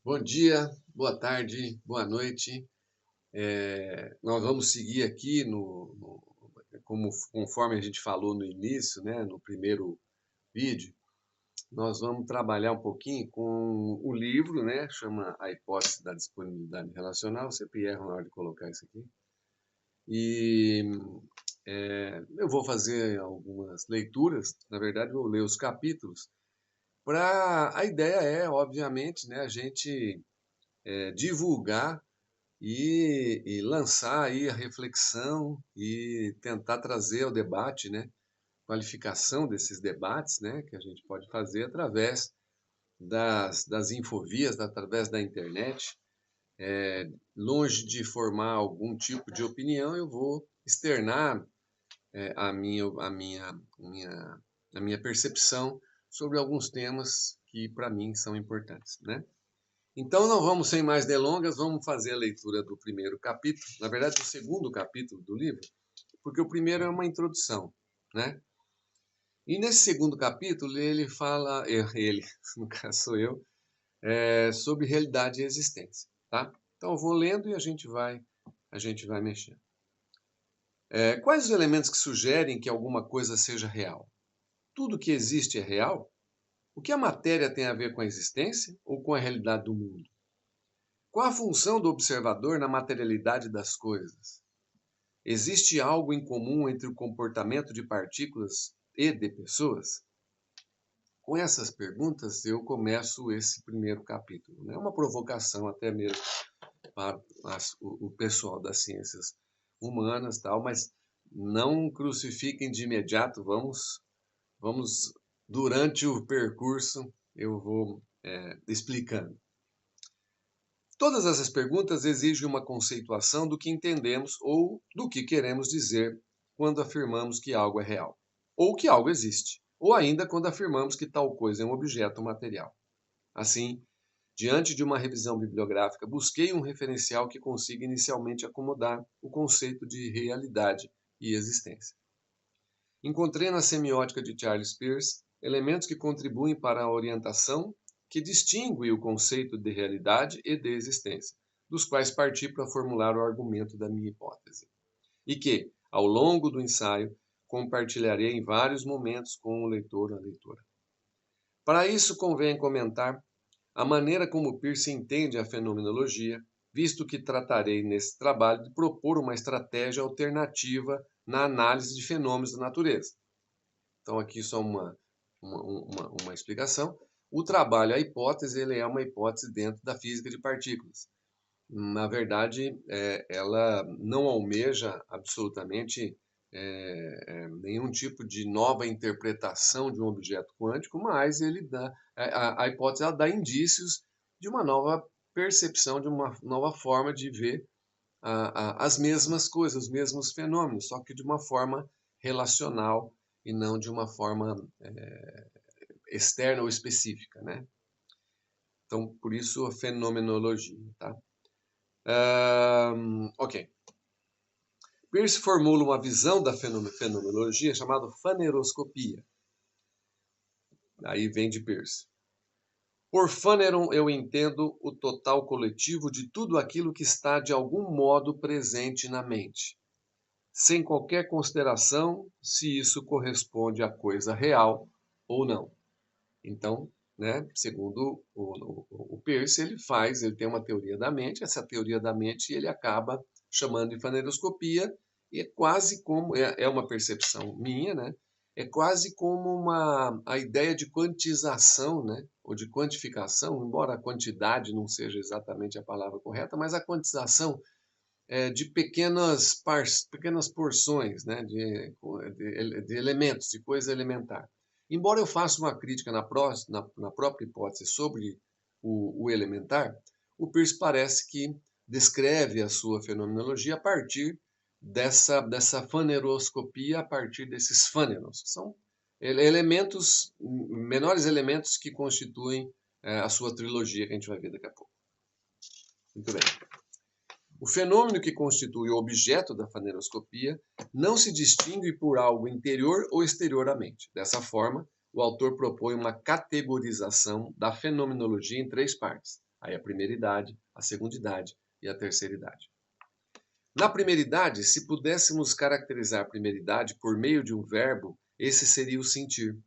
Bom dia, boa tarde, boa noite. Nós vamos seguir aqui conforme a gente falou no início, né, no primeiro vídeo, nós vamos trabalhar um pouquinho com o livro, né, chama A Hipótese da Disponibilidade Relacional. Eu sempre erro na hora de colocar isso aqui. E eu vou fazer algumas leituras, na verdade vou ler os capítulos. A ideia é, obviamente, né, a gente divulgar e lançar aí a reflexão e tentar trazer ao debate, né, qualificação desses debates, né, que a gente pode fazer através das infovias, através da internet. Longe de formar algum tipo de opinião, eu vou externar a minha percepção sobre alguns temas que para mim são importantes, né? Então, não vamos sem mais delongas, vamos fazer a leitura do primeiro capítulo, na verdade, do segundo capítulo do livro, porque o primeiro é uma introdução, né? E nesse segundo capítulo ele fala, ele, no caso sou eu, sobre realidade e existência, tá? Então eu vou lendo e a gente vai mexendo. Quais os elementos que sugerem que alguma coisa seja real? Tudo que existe é real? O que a matéria tem a ver com a existência ou com a realidade do mundo? Qual a função do observador na materialidade das coisas? Existe algo em comum entre o comportamento de partículas e de pessoas? Com essas perguntas, eu começo esse primeiro capítulo. É uma provocação até mesmo para o pessoal das ciências humanas, tal, mas não crucifiquem de imediato. Vamos durante o percurso, eu vou explicando. Todas essas perguntas exigem uma conceituação do que entendemos ou do que queremos dizer quando afirmamos que algo é real, ou que algo existe, ou ainda quando afirmamos que tal coisa é um objeto material. Assim, diante de uma revisão bibliográfica, busquei um referencial que consiga inicialmente acomodar o conceito de realidade e existência. Encontrei na semiótica de Charles Peirce elementos que contribuem para a orientação que distingue o conceito de realidade e de existência, dos quais parti para formular o argumento da minha hipótese, e que, ao longo do ensaio, compartilharei em vários momentos com o leitor ou a leitora. Para isso, convém comentar a maneira como Peirce entende a fenomenologia, visto que tratarei nesse trabalho de propor uma estratégia alternativa na análise de fenômenos da natureza. Então, aqui só uma explicação. O trabalho, a hipótese, ele é uma hipótese dentro da física de partículas. Na verdade, ela não almeja absolutamente nenhum tipo de nova interpretação de um objeto quântico, mas ele dá, a hipótese ela dá indícios de uma nova percepção, de uma nova forma de ver as mesmas coisas, os mesmos fenômenos, só que de uma forma relacional e não de uma forma externa ou específica, né? Então, por isso a fenomenologia, tá? Ok. Peirce formula uma visão da fenomenologia chamada faneroscopia. Aí vem de Peirce. Por fâneron eu entendo o total coletivo de tudo aquilo que está de algum modo presente na mente, sem qualquer consideração se isso corresponde à coisa real ou não. Então, né, segundo o Peirce, ele tem uma teoria da mente, essa teoria da mente ele acaba chamando de faneroscopia, e é quase como, é uma percepção minha, né, é quase como a ideia de quantização, né, ou de quantificação, embora a quantidade não seja exatamente a palavra correta, mas a quantização de pequenas porções, né, de elementos, de coisa elementar. Embora eu faça uma crítica na própria hipótese sobre o elementar, o Peirce parece que descreve a sua fenomenologia a partir dessa faneroscopia, a partir desses fâneros. São elementos, menores elementos que constituem a sua trilogia, que a gente vai ver daqui a pouco. Muito bem. O fenômeno que constitui o objeto da faneroscopia não se distingue por algo interior ou exterior à mente. Dessa forma, o autor propõe uma categorização da fenomenologia em três partes. Aí a primeira idade, a segunda idade e a terceira idade. Na primeira idade, se pudéssemos caracterizar a primeira idade por meio de um verbo, esse seria o sentir.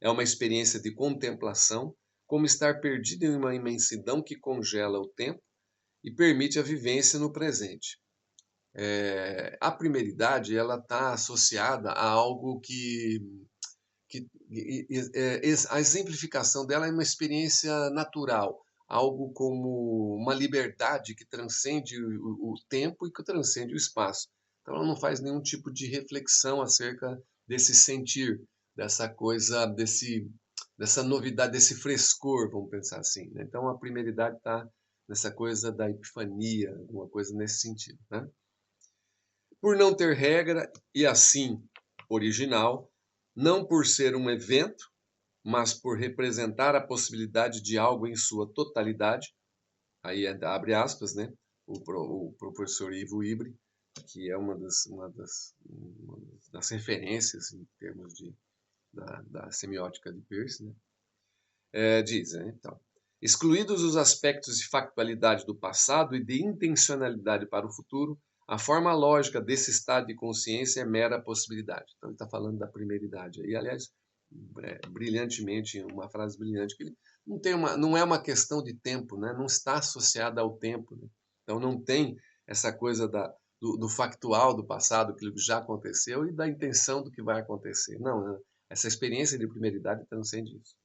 É uma experiência de contemplação, como estar perdido em uma imensidão que congela o tempo e permite a vivência no presente. A primeira idade ela está associada a algo que a exemplificação dela é uma experiência natural, algo como uma liberdade que transcende o tempo e que transcende o espaço. Então ela não faz nenhum tipo de reflexão acerca desse sentir, dessa coisa, dessa novidade, desse frescor, vamos pensar assim, né? Então a primeira idade está nessa coisa da epifania, alguma coisa nesse sentido, né? Por não ter regra e assim original, não por ser um evento, mas por representar a possibilidade de algo em sua totalidade, aí abre aspas, né? O professor Ivo Ibre, que é uma das referências em termos da semiótica de Peirce, né? Diz, né? Então, excluídos os aspectos de factualidade do passado e de intencionalidade para o futuro, a forma lógica desse estado de consciência é mera possibilidade. Então, ele está falando da primeira idade. E, aliás, brilhantemente, uma frase brilhante, que ele não é uma questão de tempo, né? Não está associada ao tempo. Né? Então, não tem essa coisa do factual do passado, aquilo que já aconteceu, e da intenção do que vai acontecer. Não, né? Essa experiência de primeira idade transcende isso.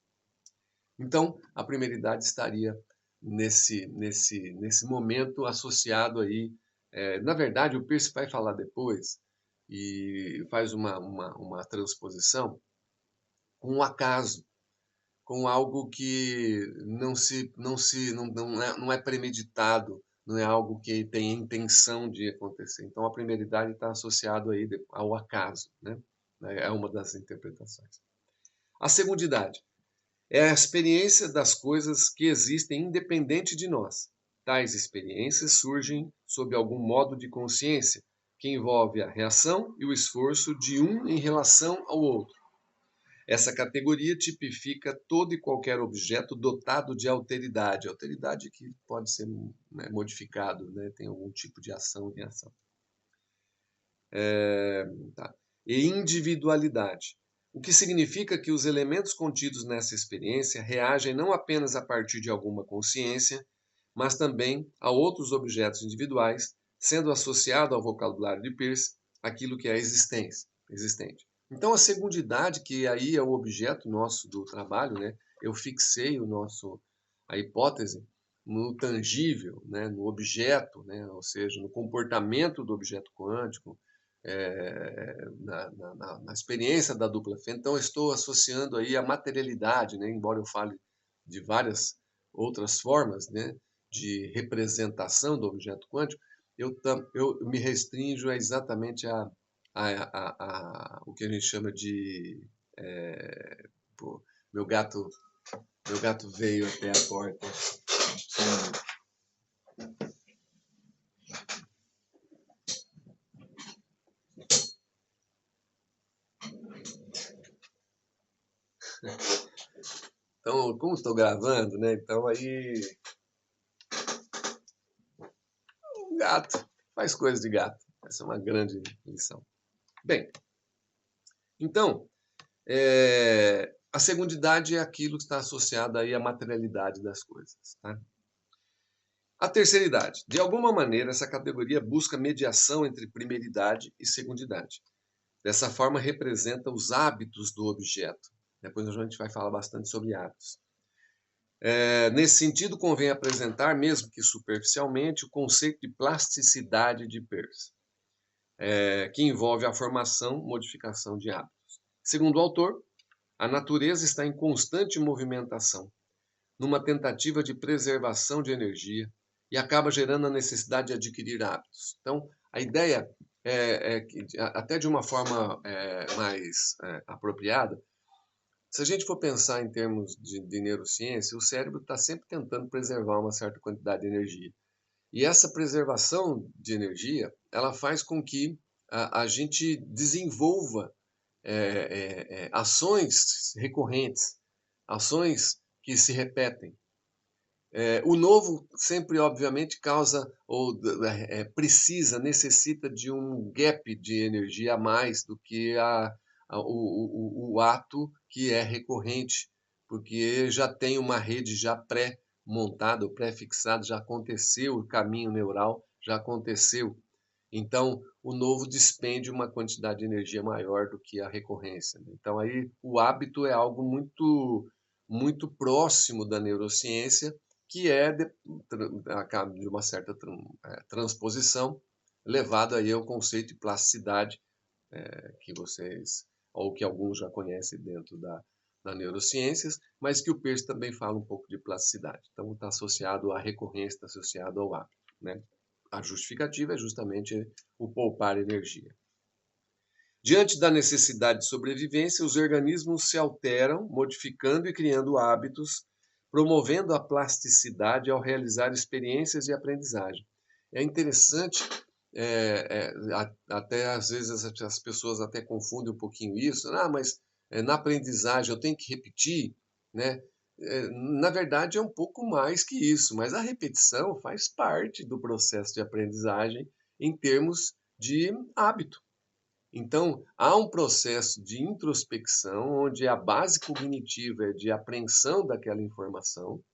Então, a primeira idade estaria nesse momento associado aí. Na verdade, o Peirce vai falar depois e faz uma transposição com um acaso, com algo que não é premeditado, não é algo que tem intenção de acontecer. Então, a primeira idade está associado aí ao acaso, né? É uma das interpretações. A segunda idade é a experiência das coisas que existem independente de nós. Tais experiências surgem sob algum modo de consciência, que envolve a reação e o esforço de um em relação ao outro. Essa categoria tipifica todo e qualquer objeto dotado de alteridade. Alteridade que pode ser modificado, né? Tem algum tipo de ação e reação. Tá. E individualidade. O que significa que os elementos contidos nessa experiência reagem não apenas a partir de alguma consciência, mas também a outros objetos individuais, sendo associado ao vocabulário de Peirce aquilo que é existente. Então, a segundidade, que aí é o objeto nosso do trabalho, né? Eu fixei a hipótese no tangível, né? No objeto, né? Ou seja, no comportamento do objeto quântico, na experiência da dupla fenda. Então, eu estou associando aí a materialidade, né? Embora eu fale de várias outras formas, né? De representação do objeto quântico, eu me restringo exatamente o que a gente chama de... Pô, meu gato veio até a porta. Então, como estou gravando, né? Então aí o gato faz coisas de gato. Essa é uma grande lição. Bem, então a segundidade é aquilo que está associado aí à materialidade das coisas, tá? A terceira idade. De alguma maneira, essa categoria busca mediação entre primeiridade e segundidade. Dessa forma, representa os hábitos do objeto. Depois a gente vai falar bastante sobre hábitos. Nesse sentido, convém apresentar, mesmo que superficialmente, o conceito de plasticidade de Peirce, que envolve a formação e modificação de hábitos. Segundo o autor, a natureza está em constante movimentação, numa tentativa de preservação de energia, e acaba gerando a necessidade de adquirir hábitos. Então, a ideia é que, até de uma forma mais apropriada, se a gente for pensar em termos de neurociência, o cérebro está sempre tentando preservar uma certa quantidade de energia. E essa preservação de energia, ela faz com que a gente desenvolva ações recorrentes, ações que se repetem. O novo sempre, obviamente, causa ou precisa, necessita de um gap de energia a mais do que o ato que é recorrente, porque já tem uma rede já pré-montada, pré-fixada, já aconteceu o caminho neural, já aconteceu. Então, o novo despende uma quantidade de energia maior do que a recorrência. Então, aí o hábito é algo muito próximo da neurociência, que é de uma certa transposição, levado aí ao conceito de plasticidade, que vocês, ou que alguns já conhecem dentro da neurociências, mas que o Peirce também fala um pouco de plasticidade. Então, está associado à recorrência, está associado ao hábito, né? A justificativa é justamente o poupar energia. Diante da necessidade de sobrevivência, os organismos se alteram, modificando e criando hábitos, promovendo a plasticidade ao realizar experiências de aprendizagem. É interessante, até às vezes as pessoas até confundem um pouquinho isso. Mas na aprendizagem eu tenho que repetir, né? Na verdade é um pouco mais que isso, mas a repetição faz parte do processo de aprendizagem em termos de hábito. Então, há um processo de introspecção, onde a base cognitiva é de apreensão daquela informação,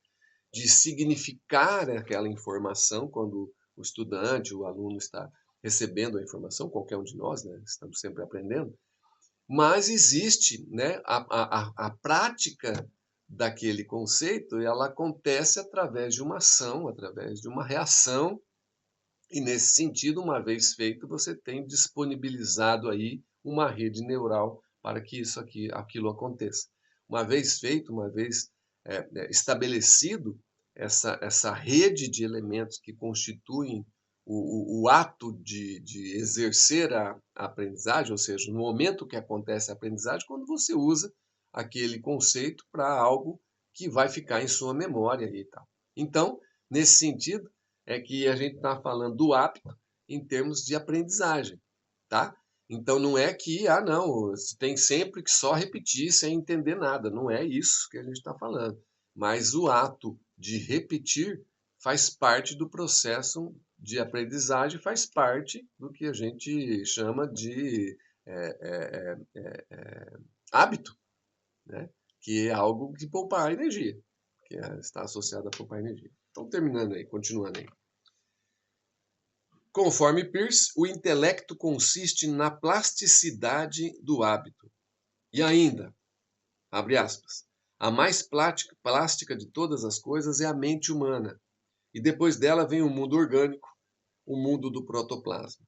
de significar aquela informação quando o estudante, o aluno está recebendo a informação, qualquer um de nós, né, estamos sempre aprendendo, mas existe, né, a prática daquele conceito, ela acontece através de uma ação, através de uma reação. E nesse sentido, uma vez feito, você tem disponibilizado aí uma rede neural para que aquilo aconteça. Uma vez feito, uma vez estabelecido essa rede de elementos que constituem o ato de exercer a aprendizagem, ou seja, no momento que acontece a aprendizagem, quando você usa aquele conceito para algo que vai ficar em sua memória e tal. Então, nesse sentido, é que a gente está falando do hábito em termos de aprendizagem, tá? Então não é que, não, você tem sempre que só repetir sem entender nada. Não é isso que a gente está falando. Mas o ato de repetir faz parte do processo de aprendizagem, faz parte do que a gente chama de hábito, né? Que é algo que poupar energia, que está associado a poupar energia. Então, terminando aí, continuando aí. Conforme Peirce, o intelecto consiste na plasticidade do hábito. E ainda, abre aspas, a mais plástica de todas as coisas é a mente humana. E depois dela vem o mundo orgânico, o mundo do protoplasma.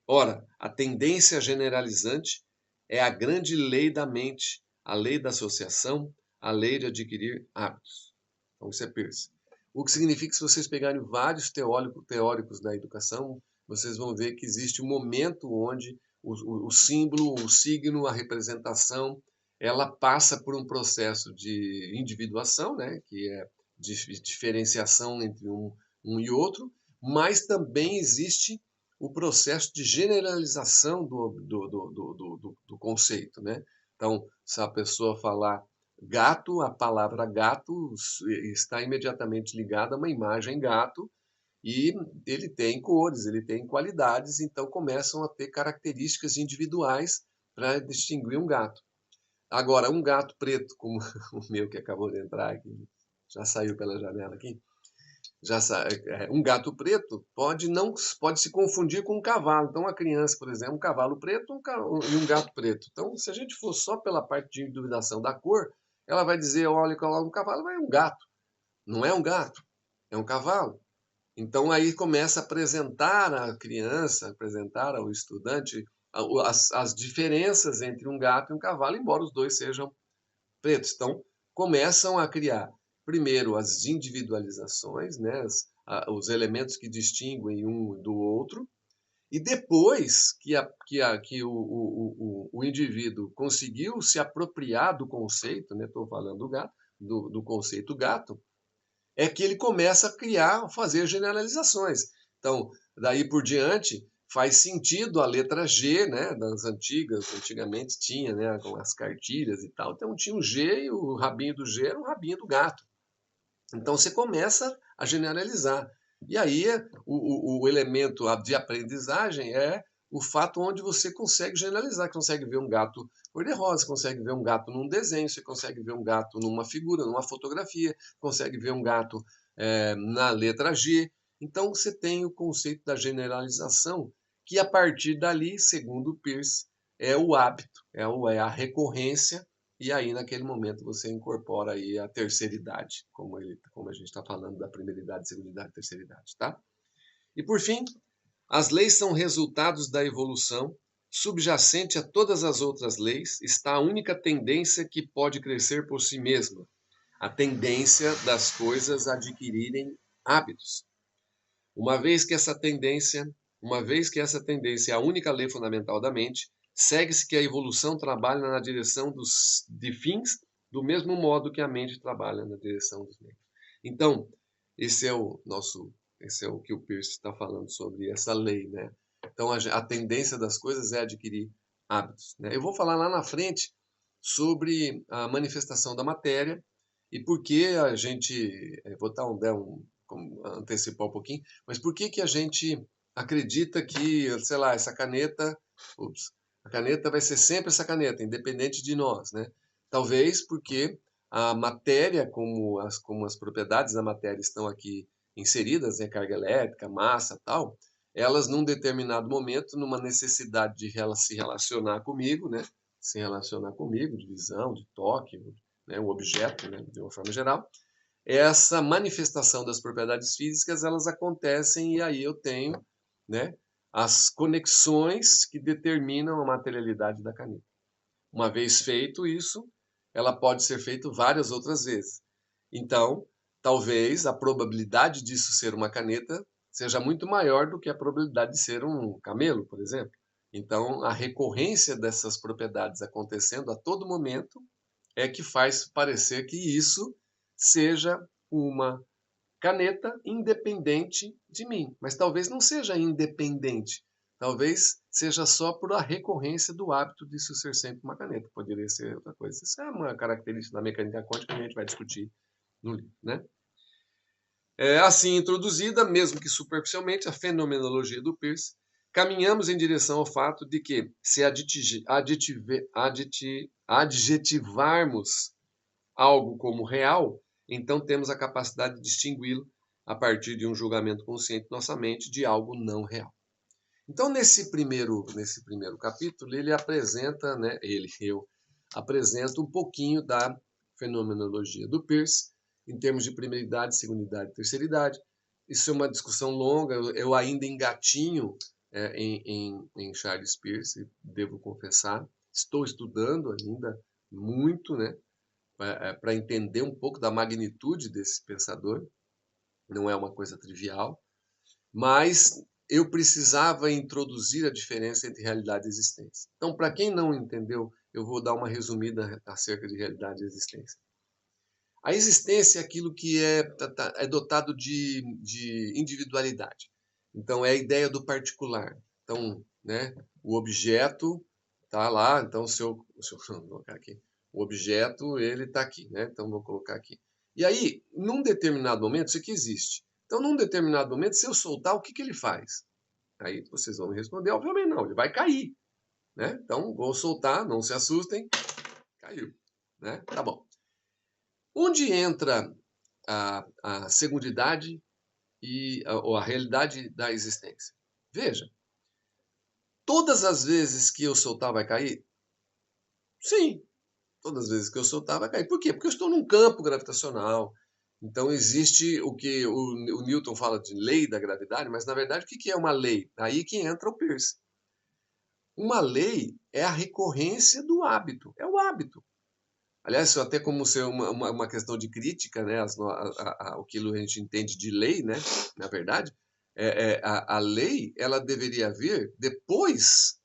Ora, a tendência generalizante é a grande lei da mente, a lei da associação, a lei de adquirir hábitos. Então, isso é Peirce. O que significa que se vocês pegarem vários teóricos da educação, vocês vão ver que existe um momento onde o símbolo, o signo, a representação, ela passa por um processo de individuação, né, que é de diferenciação entre um e outro, mas também existe o processo de generalização do conceito, né? Então, se a pessoa falar gato, a palavra gato está imediatamente ligada a uma imagem gato, e ele tem cores, ele tem qualidades, então começam a ter características individuais para distinguir um gato. Agora, um gato preto, como o meu que acabou de entrar aqui, já saiu pela janela aqui, um gato preto pode se confundir com um cavalo. Então, uma criança, por exemplo, um cavalo preto e um gato preto. Então, se a gente for só pela parte de individuação da cor, ela vai dizer, olha, um cavalo é um gato. Não é um gato, é um cavalo. Então, aí começa a apresentar à criança, apresentar ao estudante as diferenças entre um gato e um cavalo, embora os dois sejam pretos. Então, começam a criar, primeiro, as individualizações, né, os elementos que distinguem um do outro, e depois que o indivíduo conseguiu se apropriar do conceito, né, estou falando do gato, do conceito gato, é que ele começa a criar, a fazer generalizações. Então, daí por diante, faz sentido a letra G, né, das antigamente tinha, né, com as cartilhas e tal. Então tinha o G e o rabinho do G era o rabinho do gato. Então você começa a generalizar. E aí o elemento de aprendizagem é o fato onde você consegue generalizar, consegue ver um gato cor-de-rosa, consegue ver um gato num desenho, você consegue ver um gato numa figura, numa fotografia, consegue ver um gato na letra G. Então você tem o conceito da generalização, que a partir dali, segundo o Peirce, é o hábito, é a recorrência, e aí naquele momento você incorpora aí a terceira idade, como a gente está falando da primeira idade, segunda idade, terceira idade, tá? E por fim, as leis são resultados da evolução. Subjacente a todas as outras leis está a única tendência que pode crescer por si mesma, a tendência das coisas a adquirirem hábitos. Uma vez que essa tendência é a única lei fundamental da mente, segue-se que a evolução trabalha na direção de fins do mesmo modo que a mente trabalha na direção dos meios. Então, esse é o que o Peirce está falando sobre essa lei, né? Então, a tendência das coisas é adquirir hábitos, né? Eu vou falar lá na frente sobre a manifestação da matéria e por que a gente, vou dar antecipar um pouquinho, mas por que que a gente acredita que, sei lá, a caneta vai ser sempre essa caneta, independente de nós, né? Talvez porque a matéria, como as propriedades da matéria estão aqui inseridas, né, carga elétrica, massa, tal, elas num determinado momento, numa necessidade de se relacionar comigo, né? Se relacionar comigo, de visão, de toque, né, o objeto, né, de uma forma geral, essa manifestação das propriedades físicas, elas acontecem e aí eu tenho, né, as conexões que determinam a materialidade da caneta. Uma vez feito isso, ela pode ser feita várias outras vezes. Então, talvez a probabilidade disso ser uma caneta seja muito maior do que a probabilidade de ser um camelo, por exemplo. Então, a recorrência dessas propriedades acontecendo a todo momento é que faz parecer que isso seja uma caneta independente de mim. Mas talvez não seja independente. Talvez seja só por a recorrência do hábito disso ser sempre uma caneta. Poderia ser outra coisa. Isso é uma característica da mecânica quântica que a gente vai discutir no livro, né? Assim introduzida, mesmo que superficialmente, a fenomenologia do Peirce, caminhamos em direção ao fato de que, se adjetivarmos algo como real, então temos a capacidade de distingui-lo a partir de um julgamento consciente de nossa mente de algo não real. Então, nesse primeiro capítulo, ele apresenta, né, eu apresento um pouquinho da fenomenologia do Peirce, em termos de primeira idade, segunda idade, terceira idade. Isso é uma discussão longa, eu ainda engatinho em Charles Peirce, devo confessar. Estou estudando ainda muito, né, para entender um pouco da magnitude desse pensador. Não é uma coisa trivial, mas eu precisava introduzir a diferença entre realidade e existência. Então, para quem não entendeu, eu vou dar uma resumida acerca de realidade e existência. A existência é aquilo que é dotado de individualidade. Então, é a ideia do particular. Então, né, o objeto está lá, então vou colocar aqui. O objeto, ele está aqui, né? Então, vou colocar aqui. E aí, num determinado momento, isso aqui existe. Então, num determinado momento, se eu soltar, o que que ele faz? Aí vocês vão me responder, obviamente não, ele vai cair, né? Então, vou soltar, não se assustem, caiu, né? Tá bom. Onde entra a segundidade ou a realidade da existência? Veja, todas as vezes que eu soltar vai cair? Sim, todas as vezes que eu soltar vai cair. Por quê? Porque eu estou num campo gravitacional. Então existe o que o Newton fala de lei da gravidade, mas na verdade o que é uma lei? Aí que entra o Peirce. Uma lei é a recorrência do hábito, é o hábito. Aliás, isso até como ser uma questão de crítica, né? Aquilo que a gente entende de lei, né? Na verdade, a lei ela deveria vir depois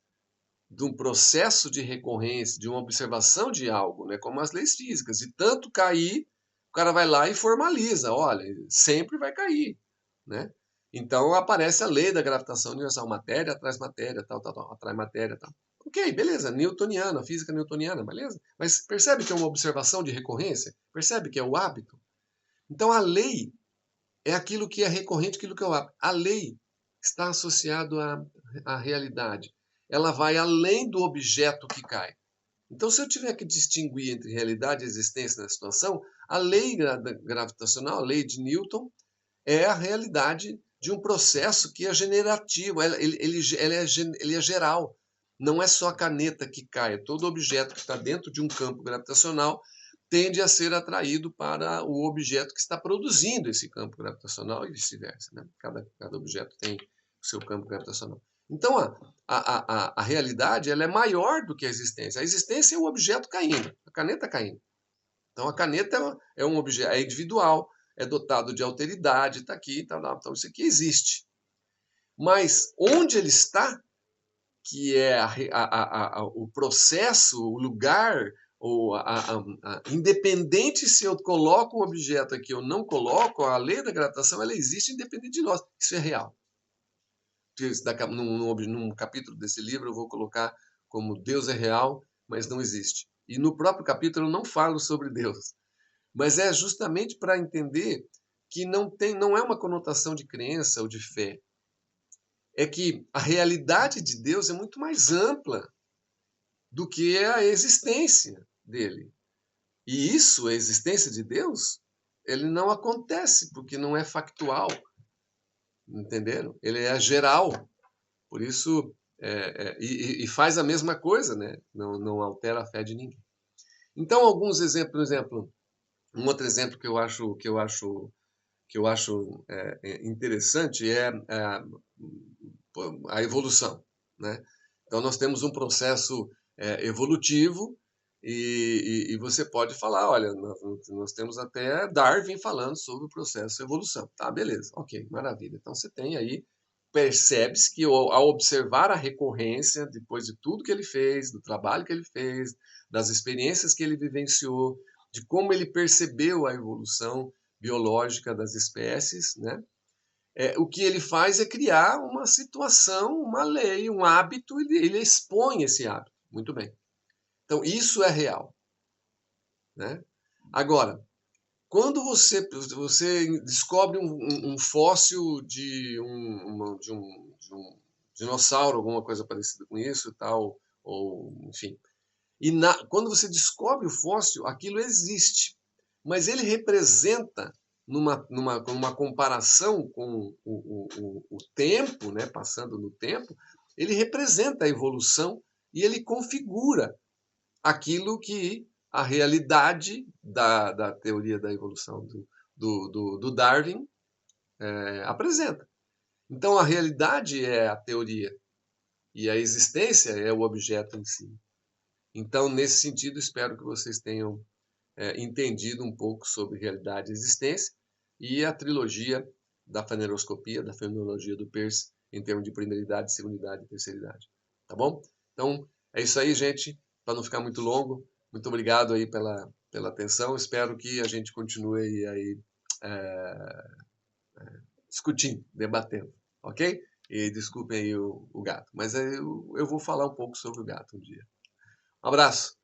de um processo de recorrência, de uma observação de algo, né? Como as leis físicas. E tanto cair, o cara vai lá e formaliza, olha, sempre vai cair, né? Então aparece a lei da gravitação universal, matéria, tal, atrai matéria, tal. Ok, beleza, newtoniana, física newtoniana, beleza? Mas percebe que é uma observação de recorrência? Percebe que é o hábito? Então, a lei é aquilo que é recorrente, aquilo que é o hábito. A lei está associado à realidade. Ela vai além do objeto que cai. Então, se eu tiver que distinguir entre realidade e existência na situação, a lei gravitacional, a lei de Newton, é a realidade de um processo que é generativo, ele é geral. Não é só a caneta que cai, todo objeto que está dentro de um campo gravitacional tende a ser atraído para o objeto que está produzindo esse campo gravitacional e vice-versa. Né? Cada objeto tem o seu campo gravitacional. Então, a realidade ela é maior do que a existência. A existência é o objeto caindo, a caneta caindo. Então, a caneta é um objeto, é individual, é dotado de alteridade, está aqui, tá lá, então isso aqui existe. Mas onde ele está, que é o processo, o lugar, independente se eu coloco um objeto aqui ou não coloco, a lei da gravitação ela existe independente de nós. Isso é real. Num capítulo desse livro eu vou colocar como Deus é real, mas não existe. E no próprio capítulo eu não falo sobre Deus. Mas é justamente para entender que não é uma conotação de crença ou de fé. É que a realidade de Deus é muito mais ampla do que a existência dele. E isso, a existência de Deus, ele não acontece porque não é factual. Entenderam? Ele é geral. Por isso, e faz a mesma coisa, né? Não altera a fé de ninguém. Então, alguns exemplos, por exemplo, um outro exemplo que eu acho interessante é a evolução, né? Então nós temos um processo evolutivo e você pode falar, olha, nós temos até Darwin falando sobre o processo de evolução. Tá, beleza, ok, maravilha. Então você tem aí, percebe-se que ao observar a recorrência, depois de tudo que ele fez, do trabalho que ele fez, das experiências que ele vivenciou, de como ele percebeu a evolução biológica das espécies, né? O que ele faz é criar uma situação, uma lei, um hábito, ele expõe esse hábito. Muito bem. Então, isso é real. Né? Agora, quando você descobre um fóssil de um dinossauro, alguma coisa parecida com isso, tal, ou enfim, quando você descobre o fóssil, aquilo existe, mas ele representa numa comparação com o tempo, né, passando no tempo, ele representa a evolução e ele configura aquilo que a realidade da teoria da evolução do Darwin apresenta. Então, a realidade é a teoria e a existência é o objeto em si. Então, nesse sentido, espero que vocês tenham entendido um pouco sobre realidade e existência e a trilogia da faneroscopia, da fenomenologia do Peirce, em termos de primeiridade, segundidade e terceiridade. Tá bom? Então, é isso aí, gente. Para não ficar muito longo, muito obrigado aí pela atenção. Espero que a gente continue aí discutindo, debatendo, ok? E desculpem aí o gato, mas eu vou falar um pouco sobre o gato um dia. Um abraço.